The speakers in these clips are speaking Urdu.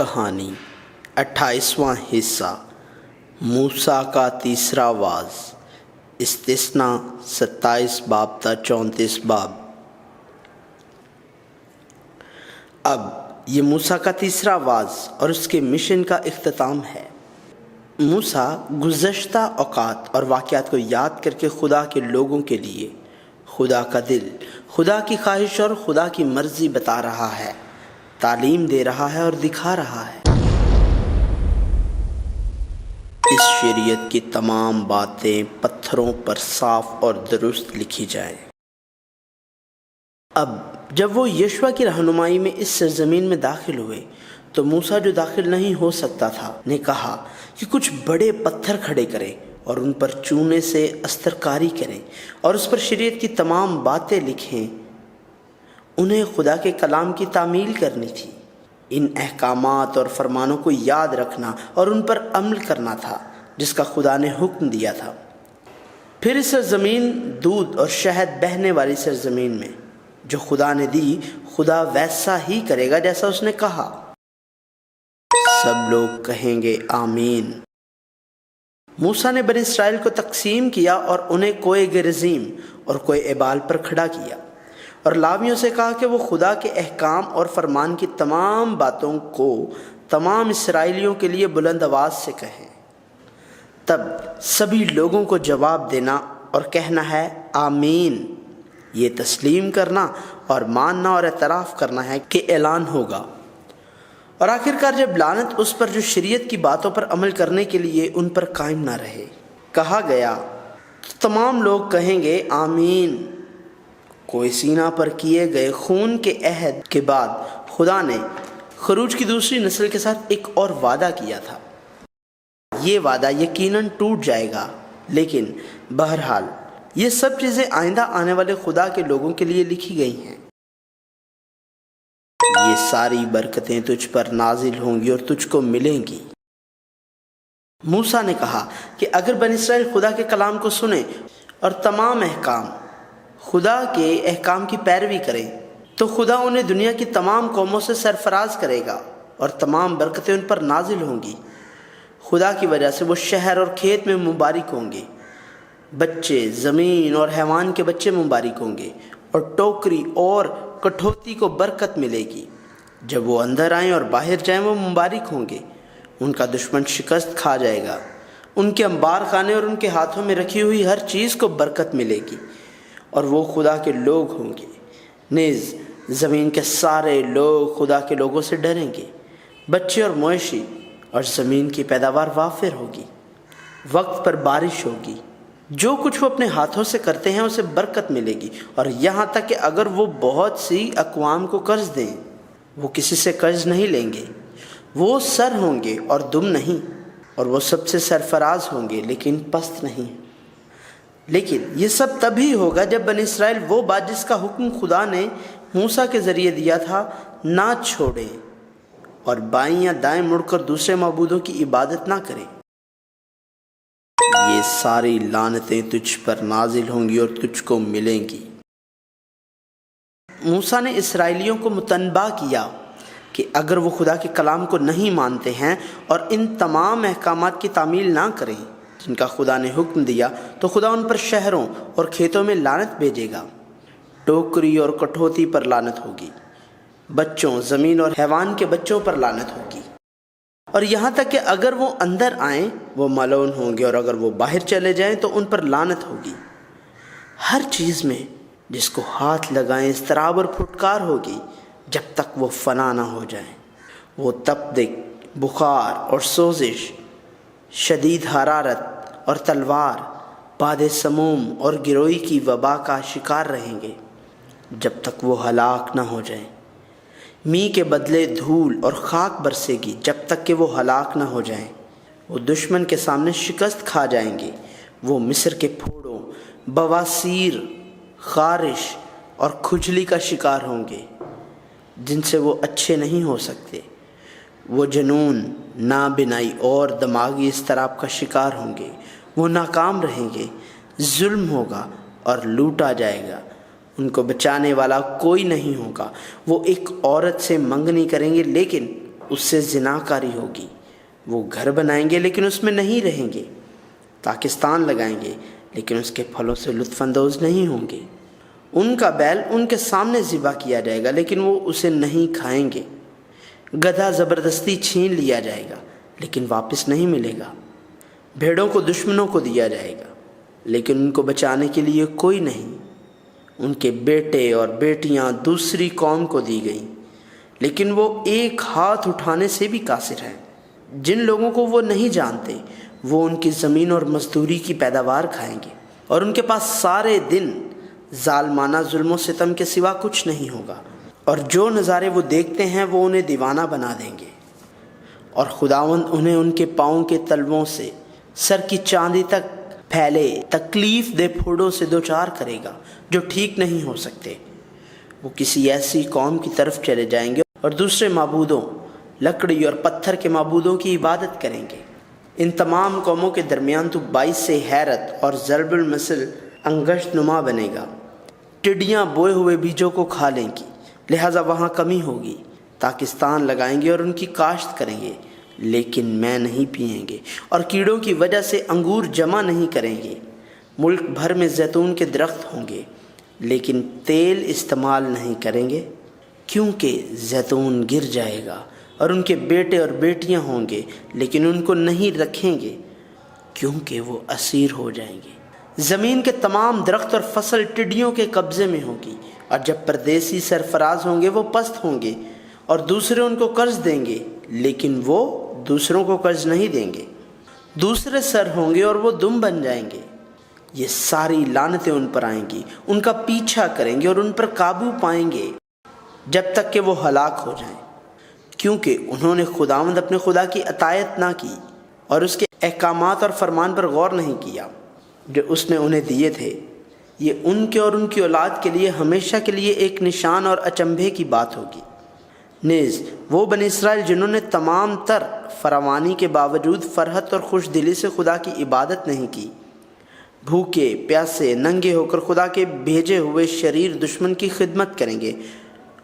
کہانی 28واں حصہ موسیٰ کا تیسرا واز استثناء 27 باب تا 34 باب۔ اب یہ موسیٰ کا تیسرا واز اور اس کے مشن کا اختتام ہے۔ موسیٰ گزشتہ اوقات اور واقعات کو یاد کر کے خدا کے لوگوں کے لیے خدا کا دل، خدا کی خواہش اور خدا کی مرضی بتا رہا ہے، تعلیم دے رہا ہے اور دکھا رہا ہے۔ اس شریعت کی تمام باتیں پتھروں پر صاف اور درست لکھی جائیں۔ اب جب وہ یشوع کی رہنمائی میں اس سرزمین میں داخل ہوئے تو موسیٰ جو داخل نہیں ہو سکتا تھا نے کہا کہ کچھ بڑے پتھر کھڑے کریں اور ان پر چونے سے استرکاری کریں اور اس پر شریعت کی تمام باتیں لکھیں۔ انہیں خدا کے کلام کی تعمیل کرنی تھی، ان احکامات اور فرمانوں کو یاد رکھنا اور ان پر عمل کرنا تھا جس کا خدا نے حکم دیا تھا۔ پھر اس سرزمین دودھ اور شہد بہنے والی سرزمین میں جو خدا نے دی، خدا ویسا ہی کرے گا جیسا اس نے کہا۔ سب لوگ کہیں گے آمین۔ موسیٰ نے بنی اسرائیل کو تقسیم کیا اور انہیں کوہ گرزیم اور کوہ ایبال پر کھڑا کیا اور لاویوں سے کہا کہ وہ خدا کے احکام اور فرمان کی تمام باتوں کو تمام اسرائیلیوں کے لیے بلند آواز سے کہیں۔ تب سبھی لوگوں کو جواب دینا اور کہنا ہے آمین۔ یہ تسلیم کرنا اور ماننا اور اعتراف کرنا ہے کہ اعلان ہوگا۔ اور آخرکار جب لعنت اس پر جو شریعت کی باتوں پر عمل کرنے کے لیے ان پر قائم نہ رہے کہا گیا تو تمام لوگ کہیں گے آمین۔ کوہ سینا پر کیے گئے خون کے عہد کے بعد خدا نے خروج کی دوسری نسل کے ساتھ ایک اور وعدہ کیا تھا۔ یہ وعدہ یقیناً ٹوٹ جائے گا، لیکن بہرحال یہ سب چیزیں آئندہ آنے والے خدا کے لوگوں کے لیے لکھی گئی ہیں۔ یہ ساری برکتیں تجھ پر نازل ہوں گی اور تجھ کو ملیں گی۔ موسیٰ نے کہا کہ اگر بنی اسرائیل خدا کے کلام کو سنیں اور تمام خدا کے احکام کی پیروی کریں تو خدا انہیں دنیا کی تمام قوموں سے سرفراز کرے گا اور تمام برکتیں ان پر نازل ہوں گی۔ خدا کی وجہ سے وہ شہر اور کھیت میں مبارک ہوں گے، بچے، زمین اور حیوان کے بچے مبارک ہوں گے، اور ٹوکری اور کٹھوتی کو برکت ملے گی۔ جب وہ اندر آئیں اور باہر جائیں وہ مبارک ہوں گے۔ ان کا دشمن شکست کھا جائے گا، ان کے انبار خانے اور ان کے ہاتھوں میں رکھی ہوئی ہر چیز کو برکت ملے گی، اور وہ خدا کے لوگ ہوں گے۔ نیز زمین کے سارے لوگ خدا کے لوگوں سے ڈریں گے۔ بچے اور مویشی اور زمین کی پیداوار وافر ہوگی، وقت پر بارش ہوگی۔ جو کچھ وہ اپنے ہاتھوں سے کرتے ہیں اسے برکت ملے گی، اور یہاں تک کہ اگر وہ بہت سی اقوام کو قرض دیں وہ کسی سے قرض نہیں لیں گے۔ وہ سر ہوں گے اور دم نہیں، اور وہ سب سے سرفراز ہوں گے لیکن پست نہیں۔ لیکن یہ سب تبھی ہوگا جب بنی اسرائیل وہ بات جس کا حکم خدا نے موسیٰ کے ذریعے دیا تھا نہ چھوڑیں اور بائیں یا دائیں مڑ کر دوسرے معبودوں کی عبادت نہ کریں۔ یہ ساری لعنتیں تجھ پر نازل ہوں گی اور تجھ کو ملیں گی۔ موسیٰ نے اسرائیلیوں کو متنبہ کیا کہ اگر وہ خدا کے کلام کو نہیں مانتے ہیں اور ان تمام احکامات کی تعمیل نہ کریں جن کا خدا نے حکم دیا تو خدا ان پر شہروں اور کھیتوں میں لعنت بھیجے گا۔ ٹوکری اور کٹھوتی پر لعنت ہوگی، بچوں، زمین اور حیوان کے بچوں پر لعنت ہوگی، اور یہاں تک کہ اگر وہ اندر آئیں وہ ملعون ہوں گے، اور اگر وہ باہر چلے جائیں تو ان پر لعنت ہوگی۔ ہر چیز میں جس کو ہاتھ لگائیں اضطراب اور پھٹکار ہوگی جب تک وہ فنا نہ ہو جائیں۔ وہ تپدق، بخار اور سوزش، شدید حرارت اور تلوار، باد سموم اور گروئی کی وبا کا شکار رہیں گے جب تک وہ ہلاک نہ ہو جائیں۔ می کے بدلے دھول اور خاک برسے گی جب تک کہ وہ ہلاک نہ ہو جائیں۔ وہ دشمن کے سامنے شکست کھا جائیں گے۔ وہ مصر کے پھوڑوں، بواسیر، خارش اور کھجلی کا شکار ہوں گے جن سے وہ اچھے نہیں ہو سکتے۔ وہ جنون، نابینائی اور دماغی اضطراب کا شکار ہوں گے۔ وہ ناکام رہیں گے، ظلم ہوگا اور لوٹا جائے گا، ان کو بچانے والا کوئی نہیں ہوگا۔ وہ ایک عورت سے منگنی کریں گے لیکن اس سے زناکاری ہوگی۔ وہ گھر بنائیں گے لیکن اس میں نہیں رہیں گے، پاکستان لگائیں گے لیکن اس کے پھلوں سے لطف اندوز نہیں ہوں گے۔ ان کا بیل ان کے سامنے ذبح کیا جائے گا لیکن وہ اسے نہیں کھائیں گے۔ گدھا زبردستی چھین لیا جائے گا لیکن واپس نہیں ملے گا۔ بھیڑوں کو دشمنوں کو دیا جائے گا لیکن ان کو بچانے کے لیے کوئی نہیں۔ ان کے بیٹے اور بیٹیاں دوسری قوم کو دی گئیں لیکن وہ ایک ہاتھ اٹھانے سے بھی قاصر ہیں۔ جن لوگوں کو وہ نہیں جانتے وہ ان کی زمین اور مزدوری کی پیداوار کھائیں گے، اور ان کے پاس سارے دن ظالمانہ ظلم و ستم کے سوا کچھ نہیں ہوگا، اور جو نظارے وہ دیکھتے ہیں وہ انہیں دیوانہ بنا دیں گے، اور خداوند انہیں ان کے پاؤں کے تلووں سے سر کی چاندی تک پھیلے تکلیف دہ پھوڑوں سے دوچار کرے گا جو ٹھیک نہیں ہو سکتے۔ وہ کسی ایسی قوم کی طرف چلے جائیں گے اور دوسرے معبودوں، لکڑی اور پتھر کے معبودوں کی عبادت کریں گے۔ ان تمام قوموں کے درمیان تو باعث سے حیرت اور ضرب المثل انگشت نما بنے گا۔ ٹڈیاں بوئے ہوئے بیجوں کو کھا لیں گی، لہٰذا وہاں کمی ہوگی۔ پاکستان لگائیں گے اور ان کی کاشت کریں گے لیکن میں نہیں پئیں گے، اور کیڑوں کی وجہ سے انگور جمع نہیں کریں گے۔ ملک بھر میں زیتون کے درخت ہوں گے لیکن تیل استعمال نہیں کریں گے، کیونکہ زیتون گر جائے گا، اور ان کے بیٹے اور بیٹیاں ہوں گے لیکن ان کو نہیں رکھیں گے کیونکہ وہ اسیر ہو جائیں گے۔ زمین کے تمام درخت اور فصل ٹڈیوں کے قبضے میں ہوگی، اور جب پردیسی سرفراز ہوں گے وہ پست ہوں گے، اور دوسرے ان کو قرض دیں گے لیکن وہ دوسروں کو قرض نہیں دیں گے۔ دوسرے سر ہوں گے اور وہ دم بن جائیں گے۔ یہ ساری لعنتیں ان پر آئیں گی، ان کا پیچھا کریں گے اور ان پر قابو پائیں گے جب تک کہ وہ ہلاک ہو جائیں، کیونکہ انہوں نے خداوند اپنے خدا کی اطاعت نہ کی اور اس کے احکامات اور فرمان پر غور نہیں کیا جو اس نے انہیں دیے تھے۔ یہ ان کے اور ان کی اولاد کے لیے ہمیشہ کے لیے ایک نشان اور اچنبھے کی بات ہوگی۔ نیز وہ بنی اسرائیل جنہوں نے تمام تر فراوانی کے باوجود فرحت اور خوش دلی سے خدا کی عبادت نہیں کی، بھوکے پیاسے ننگے ہو کر خدا کے بھیجے ہوئے شریر دشمن کی خدمت کریں گے،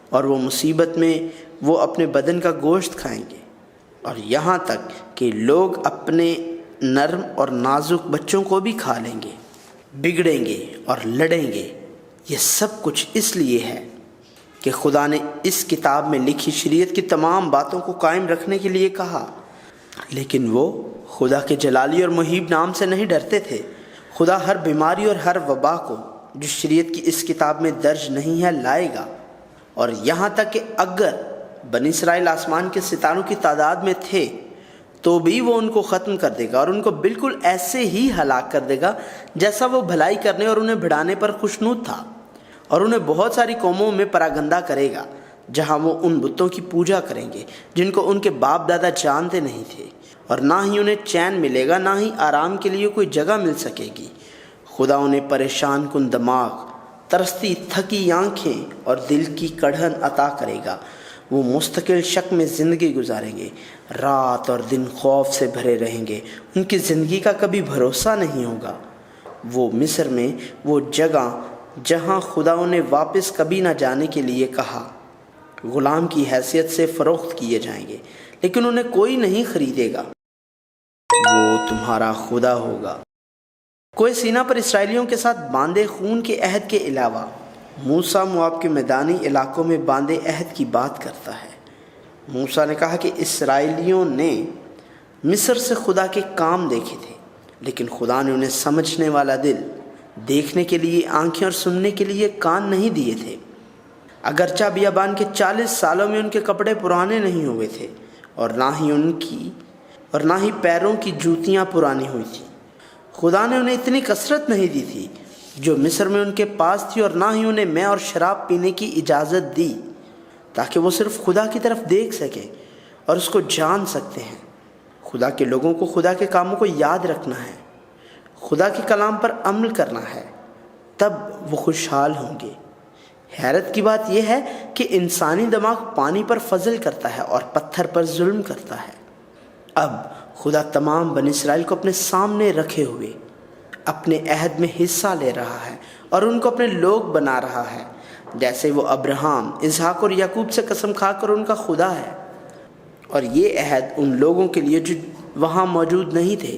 اور وہ مصیبت میں وہ اپنے بدن کا گوشت کھائیں گے، اور یہاں تک کہ لوگ اپنے نرم اور نازک بچوں کو بھی کھا لیں گے، بگڑیں گے اور لڑیں گے۔ یہ سب کچھ اس لیے ہے کہ خدا نے اس کتاب میں لکھی شریعت کی تمام باتوں کو قائم رکھنے کے لیے کہا، لیکن وہ خدا کے جلالی اور مہیب نام سے نہیں ڈرتے تھے۔ خدا ہر بیماری اور ہر وبا کو جو شریعت کی اس کتاب میں درج نہیں ہے لائے گا، اور یہاں تک کہ اگر بنی اسرائیل آسمان کے ستاروں کی تعداد میں تھے تو بھی وہ ان کو ختم کر دے گا، اور ان کو بالکل ایسے ہی ہلاک کر دے گا جیسا وہ بھلائی کرنے اور انہیں بڑھانے پر خوشنود تھا، اور انہیں بہت ساری قوموں میں پراگندہ کرے گا جہاں وہ ان بتوں کی پوجا کریں گے جن کو ان کے باپ دادا جانتے نہیں تھے، اور نہ ہی انہیں چین ملے گا، نہ ہی آرام کے لیے کوئی جگہ مل سکے گی۔ خدا انہیں پریشان کن دماغ، ترستی تھکی آنکھیں اور دل کی کڑھن عطا کرے گا۔ وہ مستقل شک میں زندگی گزاریں گے، رات اور دن خوف سے بھرے رہیں گے، ان کی زندگی کا کبھی بھروسہ نہیں ہوگا۔ وہ مصر میں وہ جگہ جہاں خدا انہیں واپس کبھی نہ جانے کے لیے کہا، غلام کی حیثیت سے فروخت کیے جائیں گے، لیکن انہیں کوئی نہیں خریدے گا۔ وہ تمہارا خدا ہوگا۔ کوہ سینا پر اسرائیلیوں کے ساتھ باندھے خون کے عہد کے علاوہ موسیٰ مواب کے میدانی علاقوں میں باندھے عہد کی بات کرتا ہے۔ موسیٰ نے کہا کہ اسرائیلیوں نے مصر سے خدا کے کام دیکھے تھے، لیکن خدا نے انہیں سمجھنے والا دل، دیکھنے کے لیے آنکھیں اور سننے کے لیے کان نہیں دیے تھے۔ اگرچہ بیابان کے 40 سالوں میں ان کے کپڑے پرانے نہیں ہوئے تھے، اور نہ ہی پیروں کی جوتیاں پرانی ہوئی تھیں۔ خدا نے انہیں اتنی کثرت نہیں دی تھی جو مصر میں ان کے پاس تھی، اور نہ ہی انہیں مے اور شراب پینے کی اجازت دی، تاکہ وہ صرف خدا کی طرف دیکھ سکیں اور اس کو جان سکتے ہیں۔ خدا کے لوگوں کو خدا کے کاموں کو یاد رکھنا ہے، خدا کے کلام پر عمل کرنا ہے، تب وہ خوشحال ہوں گے۔ حیرت کی بات یہ ہے کہ انسانی دماغ پانی پر فضل کرتا ہے اور پتھر پر ظلم کرتا ہے۔ اب خدا تمام بنی اسرائیل کو اپنے سامنے رکھے ہوئے اپنے عہد میں حصہ لے رہا ہے، اور ان کو اپنے لوگ بنا رہا ہے، جیسے وہ ابراہیم، اسحاق اور یعقوب سے قسم کھا کر ان کا خدا ہے۔ اور یہ عہد ان لوگوں کے لیے جو وہاں موجود نہیں تھے،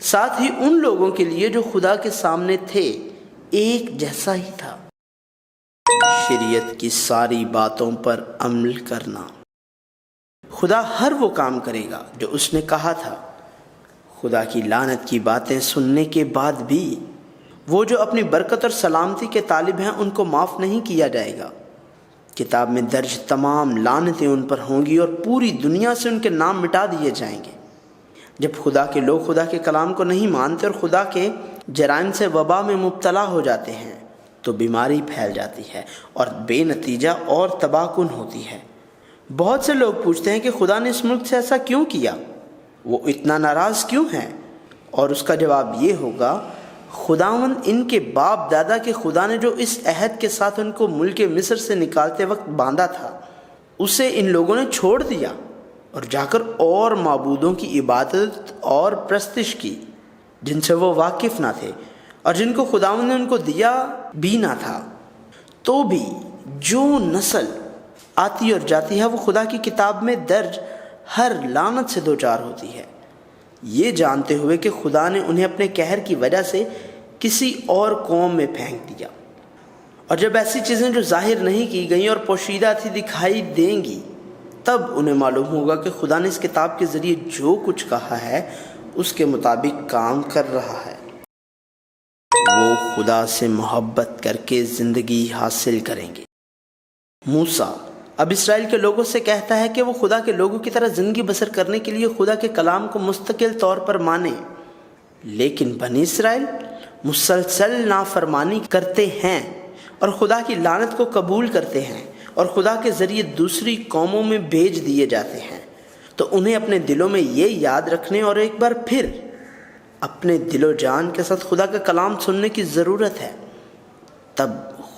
ساتھ ہی ان لوگوں کے لیے جو خدا کے سامنے تھے، ایک جیسا ہی تھا۔ شریعت کی ساری باتوں پر عمل کرنا۔ خدا ہر وہ کام کرے گا جو اس نے کہا تھا۔ خدا کی لعنت کی باتیں سننے کے بعد بھی وہ جو اپنی برکت اور سلامتی کے طالب ہیں ان کو معاف نہیں کیا جائے گا۔ کتاب میں درج تمام لعنتیں ان پر ہوں گی اور پوری دنیا سے ان کے نام مٹا دیے جائیں گے۔ جب خدا کے لوگ خدا کے کلام کو نہیں مانتے اور خدا کے جرائم سے وبا میں مبتلا ہو جاتے ہیں تو بیماری پھیل جاتی ہے اور بے نتیجہ اور تباہ کن ہوتی ہے۔ بہت سے لوگ پوچھتے ہیں کہ خدا نے اس ملک سے ایسا کیوں کیا؟ وہ اتنا ناراض کیوں ہے؟ اور اس کا جواب یہ ہوگا، خداوند ان کے باپ دادا کے خدا نے جو اس عہد کے ساتھ ان کو ملک مصر سے نکالتے وقت باندھا تھا، اسے ان لوگوں نے چھوڑ دیا اور جا کر اور معبودوں کی عبادت اور پرستش کی جن سے وہ واقف نہ تھے اور جن کو خداوند نے ان کو دیا بھی نہ تھا۔ تو بھی جو نسل آتی اور جاتی ہے وہ خدا کی کتاب میں درج ہر لعنت سے دوچار ہوتی ہے، یہ جانتے ہوئے کہ خدا نے انہیں اپنے قہر کی وجہ سے کسی اور قوم میں پھینک دیا۔ اور جب ایسی چیزیں جو ظاہر نہیں کی گئیں اور پوشیدہ تھی دکھائی دیں گی، تب انہیں معلوم ہوگا کہ خدا نے اس کتاب کے ذریعے جو کچھ کہا ہے اس کے مطابق کام کر رہا ہے۔ وہ خدا سے محبت کر کے زندگی حاصل کریں گے۔ موسیٰ اب اسرائیل کے لوگوں سے کہتا ہے کہ وہ خدا کے لوگوں کی طرح زندگی بسر کرنے کے لیے خدا کے کلام کو مستقل طور پر مانیں، لیکن بنی اسرائیل مسلسل نافرمانی کرتے ہیں اور خدا کی لعنت کو قبول کرتے ہیں اور خدا کے ذریعے دوسری قوموں میں بھیج دیے جاتے ہیں۔ تو انہیں اپنے دلوں میں یہ یاد رکھنے اور ایک بار پھر اپنے دل و جان کے ساتھ خدا کا کلام سننے کی ضرورت ہے۔ تب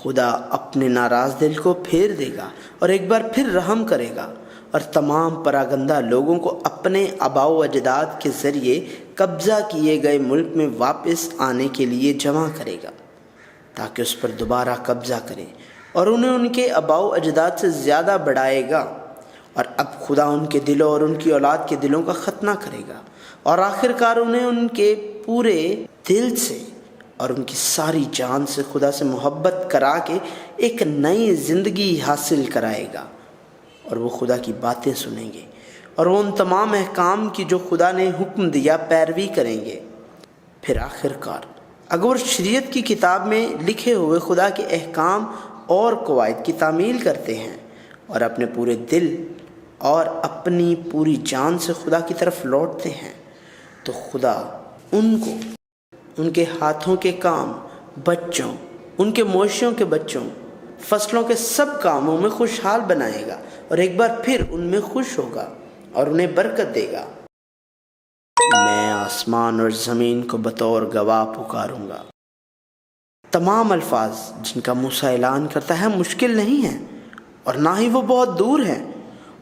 خدا اپنے ناراض دل کو پھیر دے گا اور ایک بار پھر رحم کرے گا اور تمام پراگندہ لوگوں کو اپنے آباء و اجداد کے ذریعے قبضہ کیے گئے ملک میں واپس آنے کے لیے جمع کرے گا تاکہ اس پر دوبارہ قبضہ کرے اور انہیں ان کے آباء و اجداد سے زیادہ بڑھائے گا۔ اور اب خدا ان کے دلوں اور ان کی اولاد کے دلوں کا ختنہ کرے گا اور آخر کار انہیں ان کے پورے دل سے اور ان کی ساری جان سے خدا سے محبت کرا کے ایک نئی زندگی حاصل کرائے گا، اور وہ خدا کی باتیں سنیں گے اور وہ ان تمام احکام کی جو خدا نے حکم دیا پیروی کریں گے۔ پھر آخر کار اگر وہ شریعت کی کتاب میں لکھے ہوئے خدا کے احکام اور قواعد کی تعمیل کرتے ہیں اور اپنے پورے دل اور اپنی پوری جان سے خدا کی طرف لوٹتے ہیں، تو خدا ان کو ان کے ہاتھوں کے کام، بچوں، ان کے مویشیوں کے بچوں، فصلوں کے سب کاموں میں خوشحال بنائے گا اور ایک بار پھر ان میں خوش ہوگا اور انہیں برکت دے گا۔ میں آسمان اور زمین کو بطور گواہ پکاروں گا۔ تمام الفاظ جن کا موسیٰ اعلان کرتا ہے مشکل نہیں ہیں اور نہ ہی وہ بہت دور ہیں،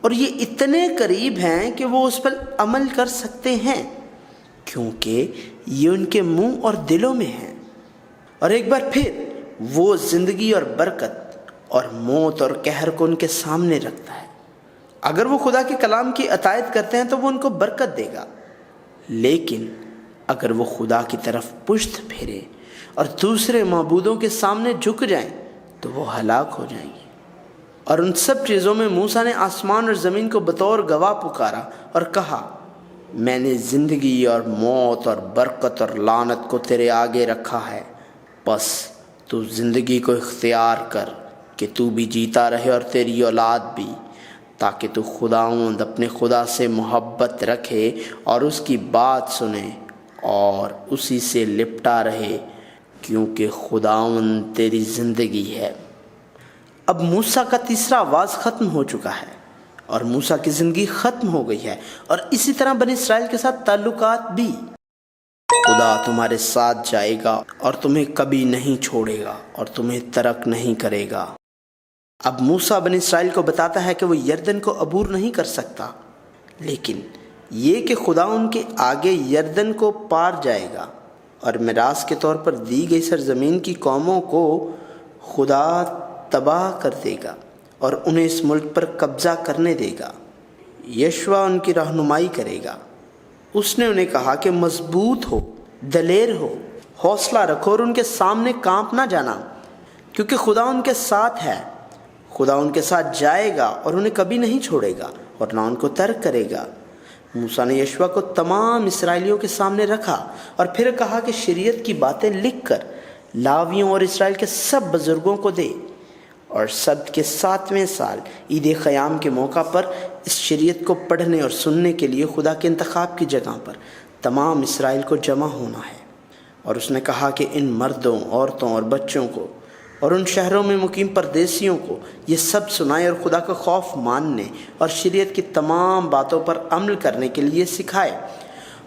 اور یہ اتنے قریب ہیں کہ وہ اس پر عمل کر سکتے ہیں کیونکہ یہ ان کے منہ اور دلوں میں ہیں۔ اور ایک بار پھر وہ زندگی اور برکت اور موت اور قہر کو ان کے سامنے رکھتا ہے۔ اگر وہ خدا کے کلام کی اطاعت کرتے ہیں تو وہ ان کو برکت دے گا، لیکن اگر وہ خدا کی طرف پشت پھیرے اور دوسرے معبودوں کے سامنے جھک جائیں تو وہ ہلاک ہو جائیں گے۔ اور ان سب چیزوں میں موسیٰ نے آسمان اور زمین کو بطور گواہ پکارا اور کہا، میں نے زندگی اور موت اور برکت اور لعنت کو تیرے آگے رکھا ہے، بس تو زندگی کو اختیار کر کہ تو بھی جیتا رہے اور تیری اولاد بھی، تاکہ تو خداوند اپنے خدا سے محبت رکھے اور اس کی بات سنے اور اسی سے لپٹا رہے، کیونکہ خداوند تیری زندگی ہے۔ اب موسیٰ کا تیسرا آواز ختم ہو چکا ہے اور موسیٰ کی زندگی ختم ہو گئی ہے، اور اسی طرح بنی اسرائیل کے ساتھ تعلقات بھی۔ خدا تمہارے ساتھ جائے گا اور تمہیں کبھی نہیں چھوڑے گا اور تمہیں ترک نہیں کرے گا۔ اب موسیٰ بنی اسرائیل کو بتاتا ہے کہ وہ یردن کو عبور نہیں کر سکتا، لیکن یہ کہ خدا ان کے آگے یردن کو پار جائے گا اور میراث کے طور پر دی گئی سرزمین کی قوموں کو خدا تباہ کر دے گا اور انہیں اس ملک پر قبضہ کرنے دے گا۔ یشوع ان کی رہنمائی کرے گا۔ اس نے انہیں کہا کہ مضبوط ہو، دلیر ہو، حوصلہ رکھو اور ان کے سامنے کانپ نہ جانا، کیونکہ خدا ان کے ساتھ ہے۔ خدا ان کے ساتھ جائے گا اور انہیں کبھی نہیں چھوڑے گا اور نہ ان کو ترک کرے گا۔ موسیٰ نے یشوع کو تمام اسرائیلیوں کے سامنے رکھا اور پھر کہا کہ شریعت کی باتیں لکھ کر لاویوں اور اسرائیل کے سب بزرگوں کو دے، اور سبت کے 7ویں سال عید خیام کے موقع پر اس شریعت کو پڑھنے اور سننے کے لیے خدا کے انتخاب کی جگہ پر تمام اسرائیل کو جمع ہونا ہے۔ اور اس نے کہا کہ ان مردوں، عورتوں اور بچوں کو اور ان شہروں میں مقیم پردیسیوں کو یہ سب سنائے اور خدا کا خوف ماننے اور شریعت کی تمام باتوں پر عمل کرنے کے لیے سکھائے،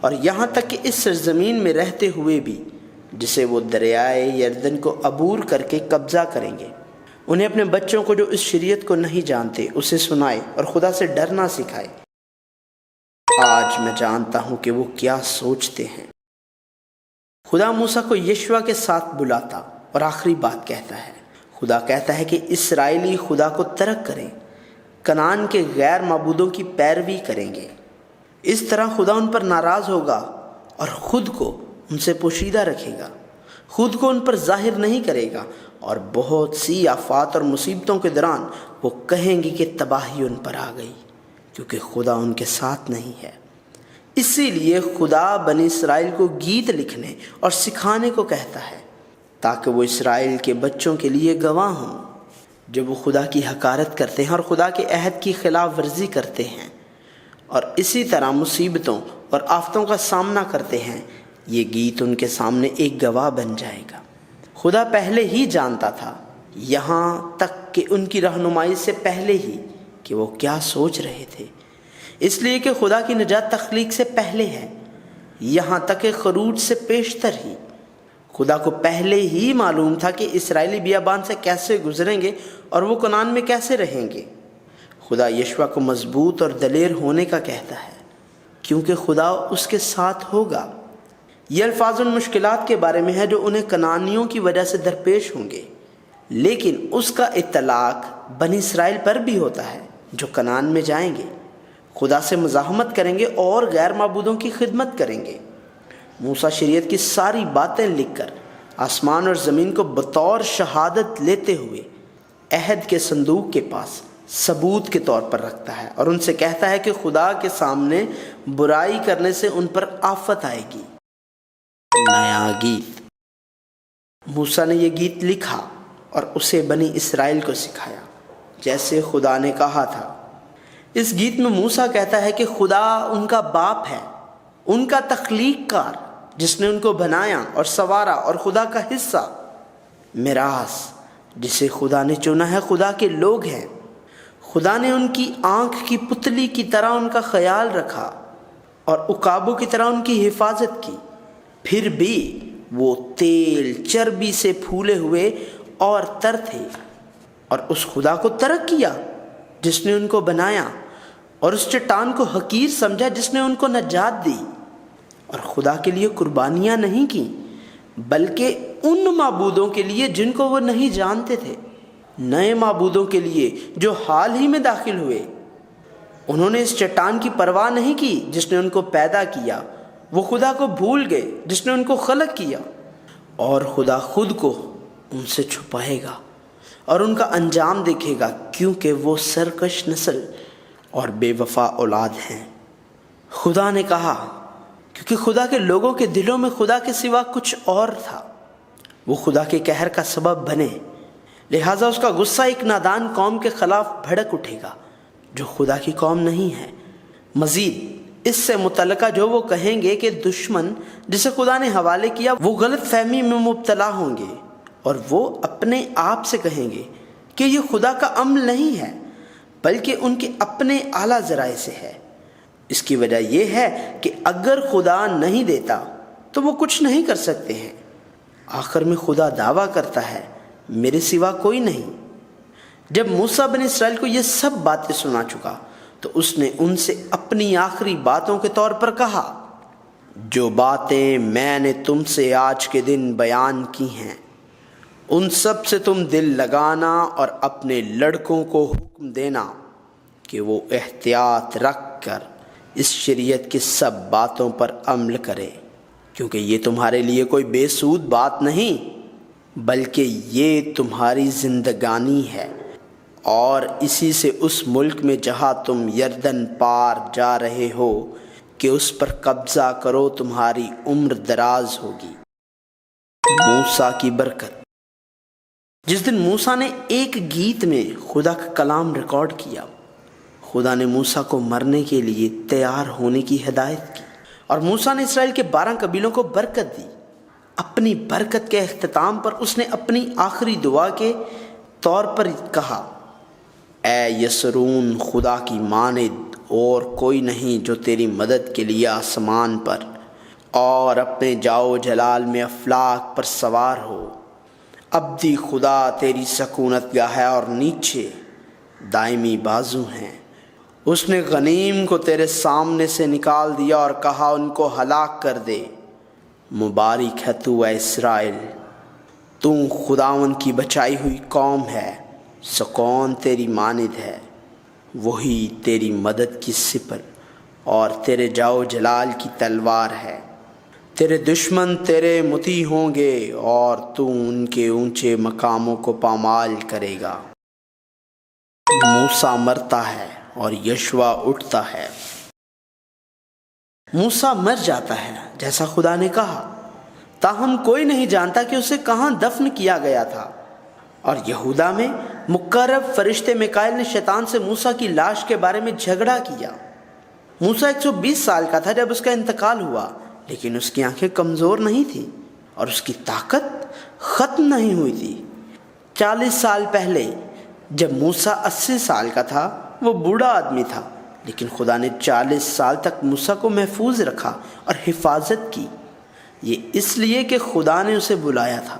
اور یہاں تک کہ اس سرزمین میں رہتے ہوئے بھی جسے وہ دریائے یردن کو عبور کر کے قبضہ کریں گے، انہیں اپنے بچوں کو جو اس شریعت کو نہیں جانتے اسے سنائے اور خدا سے ڈرنا سکھائے۔ آج میں جانتا ہوں کہ وہ کیا سوچتے ہیں۔ خدا موسیٰ کو یشوع کے ساتھ بلاتا اور آخری بات کہتا ہے۔ خدا کہتا ہے کہ اسرائیلی خدا کو ترک کریں، کنعان کے غیر معبودوں کی پیروی کریں گے۔ اس طرح خدا ان پر ناراض ہوگا اور خود کو ان سے پوشیدہ رکھے گا، خود کو ان پر ظاہر نہیں کرے گا، اور بہت سی آفات اور مصیبتوں کے دوران وہ کہیں گے کہ تباہی ان پر آ گئی، کیونکہ خدا ان کے ساتھ نہیں ہے۔ اسی لیے خدا بنی اسرائیل کو گیت لکھنے اور سکھانے کو کہتا ہے، تاکہ وہ اسرائیل کے بچوں کے لیے گواہ ہوں۔ جب وہ خدا کی حقارت کرتے ہیں اور خدا کے عہد کی خلاف ورزی کرتے ہیں اور اسی طرح مصیبتوں اور آفتوں کا سامنا کرتے ہیں، یہ گیت ان کے سامنے ایک گواہ بن جائے گا۔ خدا پہلے ہی جانتا تھا، یہاں تک کہ ان کی رہنمائی سے پہلے ہی، کہ وہ کیا سوچ رہے تھے، اس لیے کہ خدا کی نجات تخلیق سے پہلے ہے، یہاں تک کہ خروج سے پیشتر ہی۔ خدا کو پہلے ہی معلوم تھا کہ اسرائیلی بیابان سے کیسے گزریں گے اور وہ کنعان میں کیسے رہیں گے۔ خدا یشوع کو مضبوط اور دلیر ہونے کا کہتا ہے، کیونکہ خدا اس کے ساتھ ہوگا۔ یہ الفاظ ان مشکلات کے بارے میں ہے جو انہیں کنعانیوں کی وجہ سے درپیش ہوں گے، لیکن اس کا اطلاق بنی اسرائیل پر بھی ہوتا ہے جو کنعان میں جائیں گے، خدا سے مزاحمت کریں گے اور غیر معبودوں کی خدمت کریں گے۔ موسیٰ شریعت کی ساری باتیں لکھ کر آسمان اور زمین کو بطور شہادت لیتے ہوئے عہد کے صندوق کے پاس ثبوت کے طور پر رکھتا ہے، اور ان سے کہتا ہے کہ خدا کے سامنے برائی کرنے سے ان پر آفت آئے گی۔ نیا گیت۔ موسیٰ نے یہ گیت لکھا اور اسے بنی اسرائیل کو سکھایا جیسے خدا نے کہا تھا۔ اس گیت میں موسیٰ کہتا ہے کہ خدا ان کا باپ ہے، ان کا تخلیق کار جس نے ان کو بنایا اور سنوارا، اور خدا کا حصہ، میراث جسے خدا نے چنا ہے، خدا کے لوگ ہیں۔ خدا نے ان کی آنکھ کی پتلی کی طرح ان کا خیال رکھا اور عقابوں کی طرح ان کی حفاظت کی، پھر بھی وہ تیل چربی سے پھولے ہوئے اور تر تھے، اور اس خدا کو ترک کیا جس نے ان کو بنایا، اور اس چٹان کو حقیر سمجھا جس نے ان کو نجات دی، اور خدا کے لیے قربانیاں نہیں کی بلکہ ان معبودوں کے لیے جن کو وہ نہیں جانتے تھے، نئے معبودوں کے لیے جو حال ہی میں داخل ہوئے۔ انہوں نے اس چٹان کی پرواہ نہیں کی جس نے ان کو پیدا کیا، وہ خدا کو بھول گئے جس نے ان کو خلق کیا، اور خدا خود کو ان سے چھپائے گا اور ان کا انجام دیکھے گا، کیونکہ وہ سرکش نسل اور بے وفا اولاد ہیں۔ خدا نے کہا، کیونکہ خدا کے لوگوں کے دلوں میں خدا کے سوا کچھ اور تھا، وہ خدا کے قہر کا سبب بنے، لہٰذا اس کا غصہ ایک نادان قوم کے خلاف بھڑک اٹھے گا جو خدا کی قوم نہیں ہے۔ مزید اس سے متعلقہ جو وہ کہیں گے کہ دشمن جسے خدا نے حوالے کیا وہ غلط فہمی میں مبتلا ہوں گے، اور وہ اپنے آپ سے کہیں گے کہ یہ خدا کا عمل نہیں ہے بلکہ ان کے اپنے اعلیٰ ذرائع سے ہے۔ اس کی وجہ یہ ہے کہ اگر خدا نہیں دیتا تو وہ کچھ نہیں کر سکتے ہیں۔ آخر میں خدا دعویٰ کرتا ہے، میرے سوا کوئی نہیں۔ جب موسیٰ بنی اسرائیل کو یہ سب باتیں سنا چکا تو اس نے ان سے اپنی آخری باتوں کے طور پر کہا، جو باتیں میں نے تم سے آج کے دن بیان کی ہیں ان سب سے تم دل لگانا اور اپنے لڑکوں کو حکم دینا کہ کہ وہ احتیاط رکھ کر اس شریعت کی سب باتوں پر عمل کرے، کیونکہ یہ تمہارے لیے کوئی بے سود بات نہیں بلکہ یہ تمہاری زندگانی ہے، اور اسی سے اس ملک میں جہاں تم یردن پار جا رہے ہو کہ اس پر قبضہ کرو، تمہاری عمر دراز ہوگی۔ موسیٰ کی برکت۔ جس دن موسیٰ نے ایک گیت میں خدا کا کلام ریکارڈ کیا، خدا نے موسیٰ کو مرنے کے لیے تیار ہونے کی ہدایت کی، اور موسیٰ نے اسرائیل کے 12 قبیلوں کو برکت دی۔ اپنی برکت کے اختتام پر اس نے اپنی آخری دعا کے طور پر کہا، اے یسرون، خدا کی مانند اور کوئی نہیں جو تیری مدد کے لیے آسمان پر اور اپنے جاؤ جلال میں افلاک پر سوار ہو۔ ابدی خدا تیری سکونت گاہ ہے اور نیچے دائمی بازو ہیں۔ اس نے غنیم کو تیرے سامنے سے نکال دیا اور کہا، ان کو ہلاک کر دے۔ مبارک ہے تو اے اسرائیل، تو خداوند کی بچائی ہوئی قوم ہے۔ سو کون تیری مانند ہے؟ وہی تیری مدد کی سپر اور تیرے جاؤ جلال کی تلوار ہے۔ تیرے دشمن تیرے مطیع ہوں گے اور تو ان کے اونچے مقاموں کو پامال کرے گا۔ موسیٰ مرتا ہے اور یشوع اٹھتا ہے۔ موسیٰ مر جاتا ہے جیسا خدا نے کہا، تاہم کوئی نہیں جانتا کہ اسے کہاں دفن کیا گیا تھا۔ اور یہودا میں مقرب فرشتے میکائیل نے شیطان سے موسیٰ کی لاش کے بارے میں جھگڑا کیا۔ موسیٰ 120 سال کا تھا جب اس کا انتقال ہوا، لیکن اس کی آنکھیں کمزور نہیں تھیں اور اس کی طاقت ختم نہیں ہوئی تھی۔ 40 سال پہلے جب موسیٰ 80 سال کا تھا، وہ بوڑھا آدمی تھا، لیکن خدا نے 40 سال تک موسیٰ کو محفوظ رکھا اور حفاظت کی۔ یہ اس لیے کہ خدا نے اسے بلایا تھا۔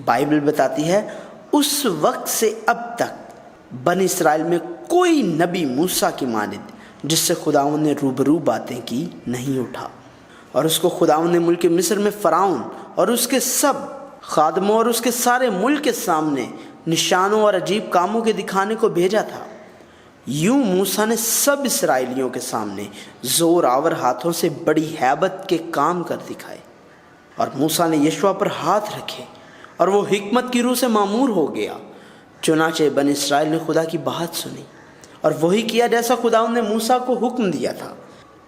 بائبل بتاتی ہے اس وقت سے اب تک بنی اسرائیل میں کوئی نبی موسیٰ کی مانند جس سے خداوند نے روبرو باتیں کی نہیں اٹھا، اور اس کو خداوند نے ملک مصر میں فرعون اور اس کے سب خادموں اور اس کے سارے ملک کے سامنے نشانوں اور عجیب کاموں کے دکھانے کو بھیجا تھا۔ یوں موسیٰ نے سب اسرائیلیوں کے سامنے زور آور ہاتھوں سے بڑی ہیبت کے کام کر دکھائے، اور موسیٰ نے یشوع پر ہاتھ رکھے اور وہ حکمت کی روح سے معمور ہو گیا۔ چنانچہ بنی اسرائیل نے خدا کی بات سنی اور وہی کیا جیسا خداوند نے موسیٰ کو حکم دیا تھا۔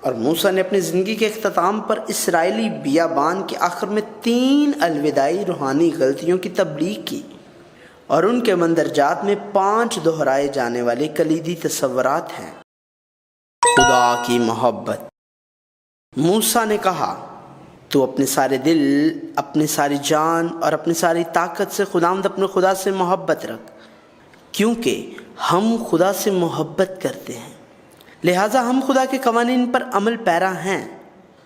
اور موسیٰ نے اپنی زندگی کے اختتام پر اسرائیلی بیابان کے آخر میں 3 الوداعی روحانی غلطیوں کی تبلیغ کی، اور ان کے مندرجات میں 5 دہرائے جانے والے کلیدی تصورات ہیں۔ خدا کی محبت۔ موسیٰ نے کہا، تو اپنے سارے دل، اپنی ساری جان اور اپنی ساری طاقت سے خداوند اپنے خدا سے محبت رکھ، کیونکہ ہم خدا سے محبت کرتے ہیں، لہٰذا ہم خدا کے قوانین پر عمل پیرا ہیں۔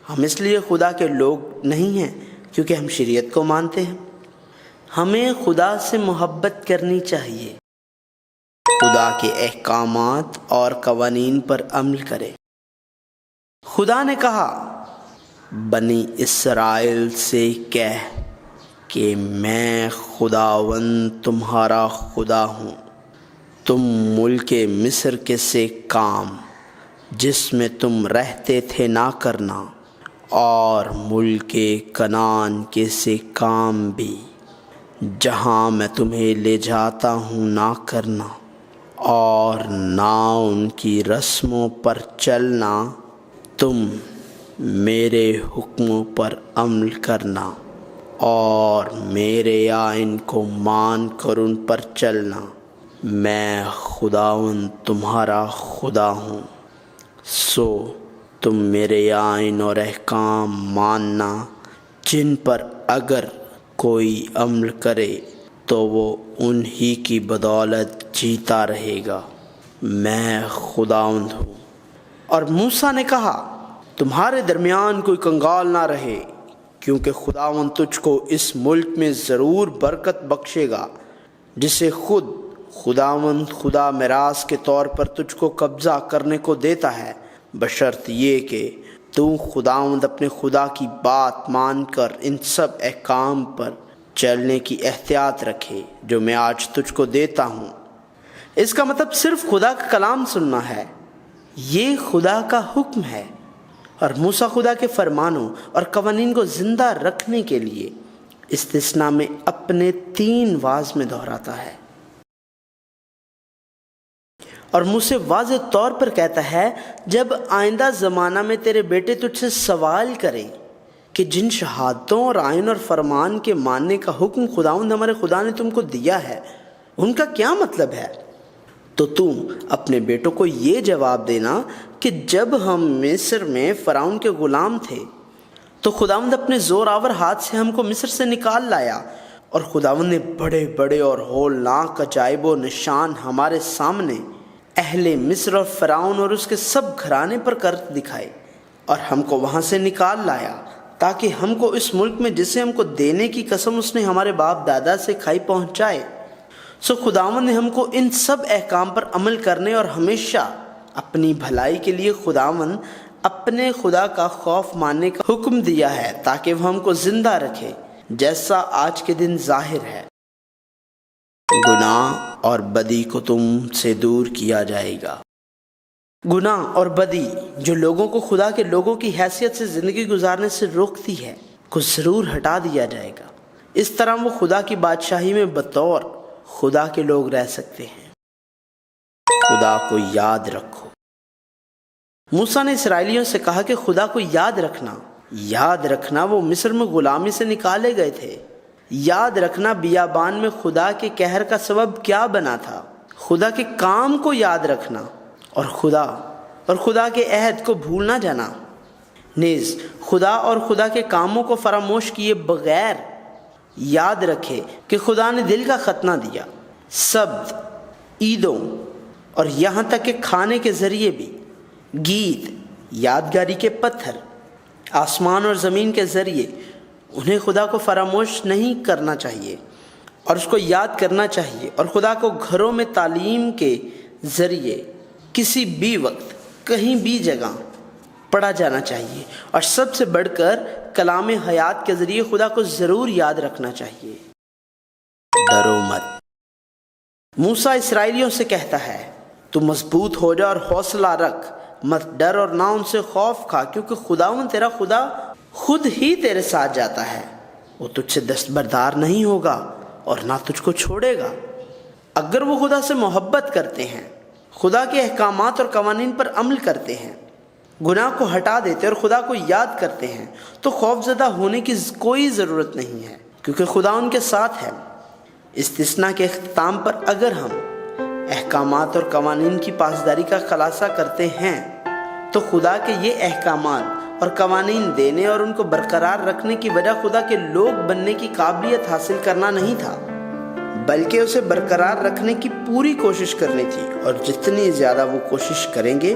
ہم اس لیے خدا کے لوگ نہیں ہیں کیونکہ ہم شریعت کو مانتے ہیں۔ ہمیں خدا سے محبت کرنی چاہیے، خدا کے احکامات اور قوانین پر عمل کرے۔ خدا نے کہا، بنی اسرائیل سے کہہ کہ میں خداوند تمہارا خدا ہوں۔ تم ملک مصر کے سے کام جس میں تم رہتے تھے نہ کرنا، اور ملک کنعان کے سے کام بھی جہاں میں تمہیں لے جاتا ہوں نہ کرنا، اور نہ ان کی رسموں پر چلنا۔ تم میرے حکموں پر عمل کرنا اور میرے آئین کو مان کر ان پر چلنا۔ میں خداوند تمہارا خدا ہوں، سو تم میرے آئین اور احکام ماننا، جن پر اگر کوئی عمل کرے تو وہ انہی کی بدولت جیتا رہے گا۔ میں خداوند ہوں۔ اور موسیٰ نے کہا، تمہارے درمیان کوئی کنگال نہ رہے، کیونکہ خداوند تجھ کو اس ملک میں ضرور برکت بخشے گا، جسے خود خداوند خدا میراث کے طور پر تجھ کو قبضہ کرنے کو دیتا ہے، بشرط یہ کہ تو خداوند اپنے خدا کی بات مان کر ان سب احکام پر چلنے کی احتیاط رکھے جو میں آج تجھ کو دیتا ہوں۔ اس کا مطلب صرف خدا کا کلام سننا ہے، یہ خدا کا حکم ہے۔ اور موسیٰ خدا کے فرمانوں اور قوانین کو زندہ رکھنے کے لیے استثناء میں اپنے 3 واز میں دہراتا ہے، اور مجھ سے واضح طور پر کہتا ہے جب آئندہ زمانہ میں تیرے بیٹے تجھ سے سوال کریں کہ جن شہادتوں اور آئین اور فرمان کے ماننے کا حکم خداوند ہمارے خدا نے تم کو دیا ہے ان کا کیا مطلب ہے، تو تم اپنے بیٹوں کو یہ جواب دینا کہ جب ہم مصر میں فرعون کے غلام تھے تو خداوند اپنے زور آور ہاتھ سے ہم کو مصر سے نکال لایا، اور خداوند نے بڑے بڑے اور ہولناک عجائب و نشان ہمارے سامنے اہل مصر اور فرعون اور اس کے سب گھرانے پر کر دکھائے، اور ہم کو وہاں سے نکال لایا تاکہ ہم کو اس ملک میں جسے ہم کو دینے کی قسم اس نے ہمارے باپ دادا سے کھائی پہنچائے۔ سو خداوند نے ہم کو ان سب احکام پر عمل کرنے اور ہمیشہ اپنی بھلائی کے لیے خداوند اپنے خدا کا خوف ماننے کا حکم دیا ہے تاکہ وہ ہم کو زندہ رکھے، جیسا آج کے دن ظاہر ہے۔ گناہ اور بدی کو تم سے دور کیا جائے گا۔ گناہ اور بدی جو لوگوں کو خدا کے لوگوں کی حیثیت سے زندگی گزارنے سے روکتی ہے کو ضرور ہٹا دیا جائے گا، اس طرح وہ خدا کی بادشاہی میں بطور خدا کے لوگ رہ سکتے ہیں۔ خدا کو یاد رکھو۔ موسیٰ نے اسرائیلیوں سے کہا کہ خدا کو یاد رکھنا وہ مصر میں غلامی سے نکالے گئے تھے، یاد رکھنا بیابان میں خدا کے قہر کا سبب کیا بنا تھا، خدا کے کام کو یاد رکھنا اور خدا کے عہد کو بھول نہ جانا، نیز خدا اور خدا کے کاموں کو فراموش کیے بغیر یاد رکھے کہ خدا نے دل کا ختنہ دیا، سبت، عیدوں اور یہاں تک کہ کھانے کے ذریعے بھی، گیت، یادگاری کے پتھر، آسمان اور زمین کے ذریعے انہیں خدا کو فراموش نہیں کرنا چاہیے اور اس کو یاد کرنا چاہیے، اور خدا کو گھروں میں تعلیم کے ذریعے کسی بھی وقت کہیں بھی جگہ پڑھا جانا چاہیے، اور سب سے بڑھ کر کلام حیات کے ذریعے خدا کو ضرور یاد رکھنا چاہیے۔ ڈرو مت۔ موسیٰ اسرائیلیوں سے کہتا ہے تو مضبوط ہو جا اور حوصلہ رکھ، مت ڈر اور نہ ان سے خوف کھا، کیونکہ خداوند تیرا خدا خود ہی تیرے ساتھ جاتا ہے، وہ تجھ سے دستبردار نہیں ہوگا اور نہ تجھ کو چھوڑے گا۔ اگر وہ خدا سے محبت کرتے ہیں، خدا کے احکامات اور قوانین پر عمل کرتے ہیں، گناہ کو ہٹا دیتے اور خدا کو یاد کرتے ہیں، تو خوف زدہ ہونے کی کوئی ضرورت نہیں ہے، کیونکہ خدا ان کے ساتھ ہے۔ استثناء کے اختتام پر اگر ہم احکامات اور قوانین کی پاسداری کا خلاصہ کرتے ہیں تو خدا کے یہ احکامات اور قوانین دینے اور ان کو برقرار رکھنے کی وجہ خدا کے لوگ بننے کی قابلیت حاصل کرنا نہیں تھا، بلکہ اسے برقرار رکھنے کی پوری کوشش کرنی تھی، اور جتنی زیادہ وہ کوشش کریں گے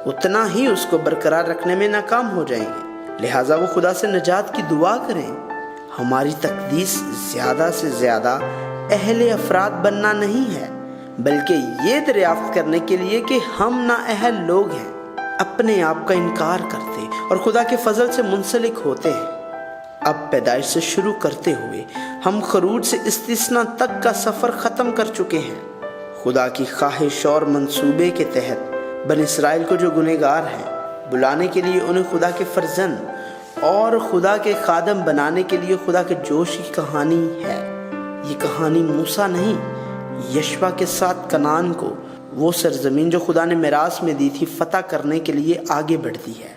اتنا ہی اس کو برقرار رکھنے میں ناکام ہو جائیں گے۔ لہٰذا وہ خدا سے نجات کی دعا کریں۔ ہماری تقدیس زیادہ سے زیادہ اہل افراد بننا نہیں ہے، بلکہ یہ دریافت کرنے کے لیے کہ ہم نااہل لوگ ہیں، اپنے آپ کا انکار کرتے اور خدا کے فضل سے منسلک ہوتے ہیں۔ اب پیدائش سے شروع کرتے ہوئے ہم خروج سے استثناء تک کا سفر ختم کر چکے ہیں۔ خدا کی خواہش اور منصوبے کے تحت بن اسرائیل کو جو گنہگار ہیں بلانے کے لیے انہیں خدا کے فرزند اور خدا کے خادم بنانے کے لیے خدا کے جوش کی کہانی ہے۔ یہ کہانی موسیٰ نہیں، یشوع کے ساتھ کنعان کو، وہ سرزمین جو خدا نے میراث میں دی تھی، فتح کرنے کے لیے آگے بڑھتی ہے۔